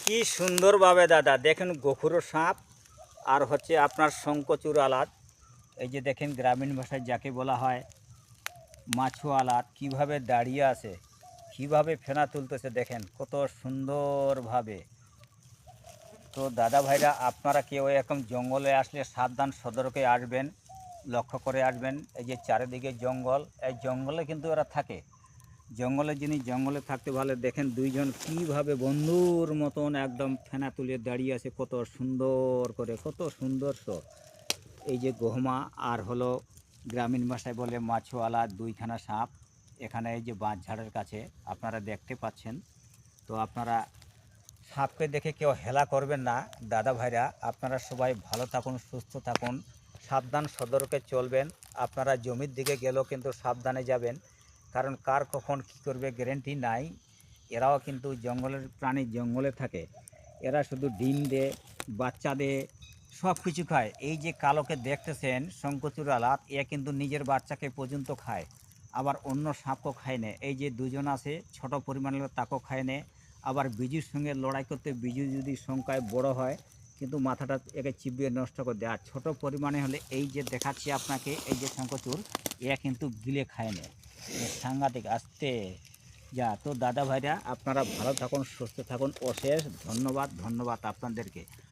কি সুন্দরভাবে দাদা দেখেন গোখুরো সাপ আর হচ্ছে আপনার শঙ্কচূড় আলাদ। এই যে দেখেন গ্রামীণ ভাষায় যাকে বলা হয় মাছু আলাদ, কীভাবে দাঁড়িয়ে আছে, কীভাবে ফেনা তুলতেছে দেখেন কত সুন্দরভাবে। তো দাদা ভাইরা আপনারা কেউ এরকম জঙ্গলে আসলে সাবধান সতর্কে আসবেন, লক্ষ্য করে আসবেন। এই যে চারিদিকে জঙ্গল, এই জঙ্গলে কিন্তু এরা থাকে। জঙ্গলের জিনিস জঙ্গলে থাকতে ভালো। দেখেন দুইজন কীভাবে বন্ধুর মতন একদম ফেনা তুলে দাঁড়িয়ে আছে, কত সুন্দর করে, কত সুন্দর। তো এই যে গহমা আর হলো গ্রামীণ ভাষায় বলে মাছওয়ালা দুইখানা সাপ এখানে এই যে বাঁশঝাড়ের কাছে আপনারা দেখতে পাচ্ছেন। তো আপনারা সাপকে দেখে কেউ হেলা করবেন না দাদা ভাইরা। আপনারা সবাই ভালো থাকুন, সুস্থ থাকুন, সাবধান সতর্কে চলবেন। আপনারা জমির দিকে গেলেও কিন্তু সাবধানে যাবেন, কারণ কার কখন কী করবে গ্যারেন্টি নাই। এরাও কিন্তু জঙ্গলের প্রাণী, জঙ্গলে থাকে। এরা শুধু ডিম দেয়, বাচ্চা দেয়, সব কিছু খায়। এই যে কালোকে দেখতেছেন শঙ্কচূড় আলাদ, এ কিন্তু নিজের বাচ্চাকে পর্যন্ত খায়, আবার অন্য সাপও খায় না। এই যে দুজন আছে ছোট পরিমাণে তাকেও খায় না। আবার বিজুর সঙ্গে লড়াই করতে, বিজু যদি সংখ্যায় বড় হয় কিন্তু মাথাটা একে চিবিয়ে নষ্ট করে দেয়। আর ছোটো পরিমাণে হলে এই যে দেখাচ্ছি আপনাকে, এই যে শঙ্কচূড়, এ কিন্তু গিলে খায় না। সাংঘাতিক আসতে যা। তো দাদা ভাইরা আপনারা ভালো থাকুন, সুস্থ থাকুন। অশেষ ধন্যবাদ, ধন্যবাদ আপনাদেরকে।